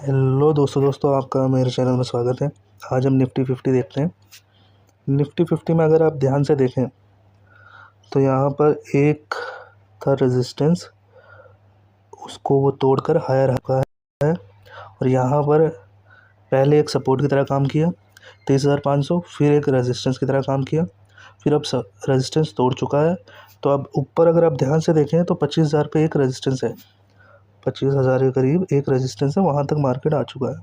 दोस्तों आपका मेरे चैनल में स्वागत है। आज हम निफ्टी 50 देखते हैं। निफ्टी 50 में अगर आप ध्यान से देखें तो यहाँ पर एक था रेजिस्टेंस, उसको वो तोड़कर हायर रखा है और यहाँ पर पहले एक सपोर्ट की तरह काम किया 23,500, फिर एक रेजिस्टेंस की तरह काम किया, फिर अब रेजिस्टेंस तोड़ चुका है। तो अब ऊपर अगर आप ध्यान से देखें तो 25,000 पे एक रेजिस्टेंस है, 25,000 के करीब एक रेजिस्टेंस है, वहाँ तक मार्केट आ चुका है।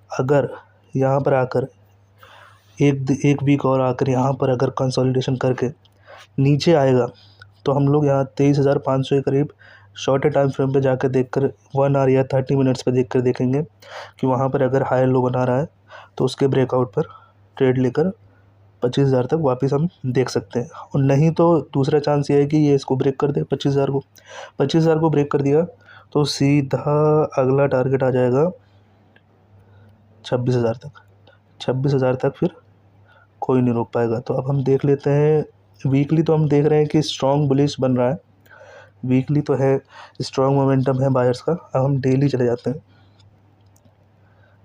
अगर यहाँ पर आकर एक वीक और आकर यहाँ पर अगर कंसोलिडेशन करके नीचे आएगा तो हम लोग यहाँ 23,500 के करीब शॉर्ट टाइम फ्रेम पे जाकर देखकर 1 आवर या 30 मिनट्स पे देखकर देखेंगे कि वहाँ पर अगर हाई लो बना रहा है तो उसके ब्रेकआउट पर ट्रेड लेकर 25,000 तक वापस हम देख सकते हैं। और नहीं तो दूसरा चांस ये है कि ये इसको ब्रेक कर दे, 25,000 को ब्रेक कर दिया तो सीधा अगला टारगेट आ जाएगा 26,000 तक। 26,000 तक फिर कोई नहीं रोक पाएगा। तो अब हम देख लेते हैं वीकली। तो हम देख रहे हैं कि स्ट्रॉन्ग बुलिश बन रहा है, वीकली तो है, स्ट्रॉन्ग मोमेंटम है बायर्स का। अब हम डेली चले जाते हैं।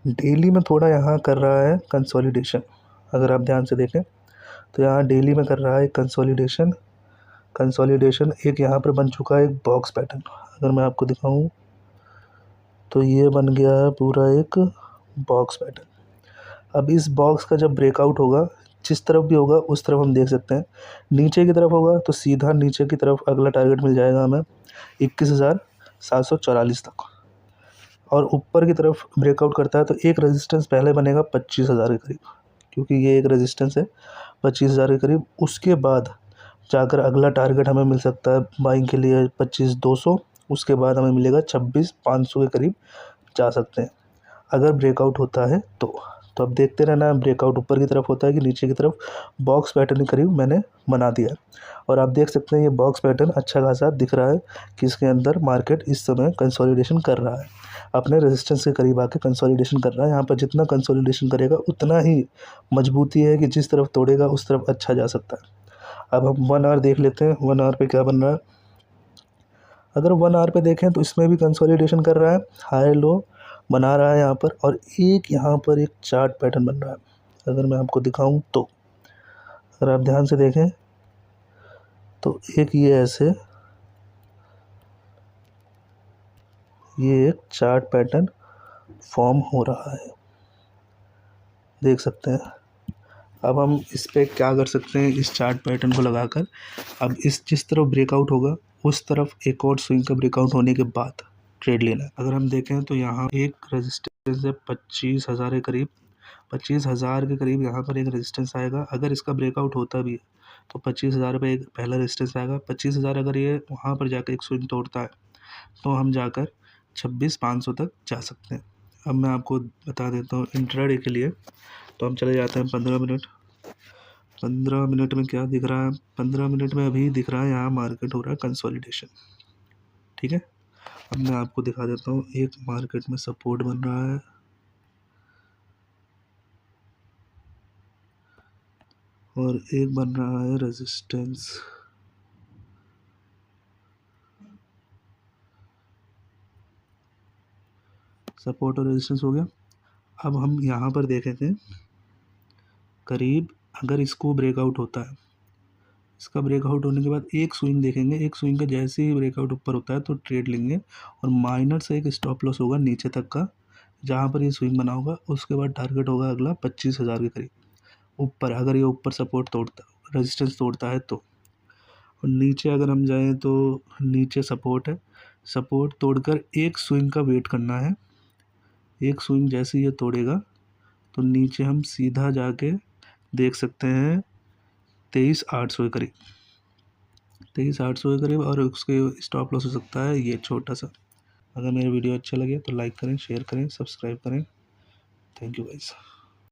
डेली में थोड़ा यहाँ कर रहा है कंसोलिडेशन, अगर आप ध्यान से देखें तो यहाँ डेली में कर रहा है कंसोलिडेशन एक यहाँ पर बन चुका है एक बॉक्स पैटर्न। अगर मैं आपको दिखाऊं तो ये बन गया है पूरा एक बॉक्स पैटर्न। अब इस बॉक्स का जब ब्रेकआउट होगा, जिस तरफ भी होगा उस तरफ हम देख सकते हैं, नीचे की तरफ होगा तो सीधा नीचे की तरफ अगला टारगेट मिल जाएगा हमें 21,744 तक। और ऊपर की तरफ ब्रेकआउट करता है तो एक रेजिस्टेंस पहले बनेगा 25,000 के करीब, क्योंकि ये एक रेजिस्टेंस है 25,000 के करीब। उसके बाद जाकर अगला टारगेट हमें मिल सकता है बाइंग के लिए 25,200, उसके बाद हमें मिलेगा 26,500 के करीब जा सकते हैं अगर ब्रेकआउट होता है तो अब देखते रहना ब्रेकआउट ऊपर की तरफ होता है कि नीचे की तरफ। बॉक्स पैटर्न के करीब मैंने बना दिया और आप देख सकते हैं ये बॉक्स पैटर्न अच्छा खासा दिख रहा है कि इसके अंदर मार्केट इस समय कंसोलिडेशन कर रहा है, अपने रेजिस्टेंस के करीब आके कंसोलिडेशन कर रहा है। यहाँ पर जितना कंसोलिडेशन करेगा उतना ही मजबूती है कि जिस तरफ तोड़ेगा उस तरफ अच्छा जा सकता है। अब हम 1 आवर देख लेते हैं, 1 आवर पे क्या बन रहा है। अगर 1 आवर पे देखें तो इसमें भी कंसोलिडेशन कर रहा है, हाई लो बना रहा है यहाँ पर, और एक यहाँ पर एक चार्ट पैटर्न बन रहा है। अगर मैं आपको दिखाऊं तो अगर आप ध्यान से देखें तो एक ये एक चार्ट पैटर्न फॉर्म हो रहा है, देख सकते हैं। अब हम इस पे क्या कर सकते हैं, इस चार्ट पैटर्न को लगाकर अब जिस तरफ ब्रेकआउट होगा उस तरफ एक और स्विंग का ब्रेकआउट होने के बाद ट्रेड लेना है। अगर हम देखें तो यहाँ एक रेजिस्टेंस है 25,000 के करीब, 25,000 के करीब यहाँ पर एक रेजिस्टेंस आएगा। अगर इसका ब्रेकआउट होता भी है तो 25,000 पे एक पहला रेजिस्टेंस आएगा। 25,000 अगर ये वहाँ पर जाकर एक स्विंग तोड़ता है तो हम जाकर 26,500 तक जा सकते हैं। अब मैं आपको बता देता हूँ इंट्राडे के लिए, तो हम चले जाते हैं 15 मिनट। 15 मिनट में क्या दिख रहा है, 15 मिनट में अभी दिख रहा है यहाँ मार्केट हो रहा है कंसोलिडेशन, ठीक है। अब मैं आपको दिखा देता हूँ, एक मार्केट में सपोर्ट बन रहा है और एक बन रहा है रेजिस्टेंस। सपोर्ट और रेजिस्टेंस हो गया। अब हम यहाँ पर देखेंगे करीब, अगर इसको ब्रेकआउट होता है, इसका ब्रेकआउट होने के बाद एक स्विंग देखेंगे, एक स्विंग का जैसे ही ब्रेकआउट ऊपर होता है तो ट्रेड लेंगे और माइनर से एक स्टॉप लॉस होगा नीचे तक का, जहाँ पर ये स्विंग बना होगा। उसके बाद टारगेट होगा अगला 25,000 के करीब ऊपर, अगर ये ऊपर सपोर्ट तोड़ता, रेजिस्टेंस तोड़ता है तो। और नीचे अगर हम जाएँ तो नीचे सपोर्ट है, सपोर्ट तोड़कर एक स्विंग का वेट करना है। एक स्विंग जैसे ये तोड़ेगा तो नीचे हम सीधा जाके देख सकते हैं 23,800 के करीब, 23,800 के करीब, और उसके स्टॉप लॉस हो सकता है ये छोटा सा। अगर मेरी वीडियो अच्छा लगे तो लाइक करें, शेयर करें, सब्सक्राइब करें। Thank you guys.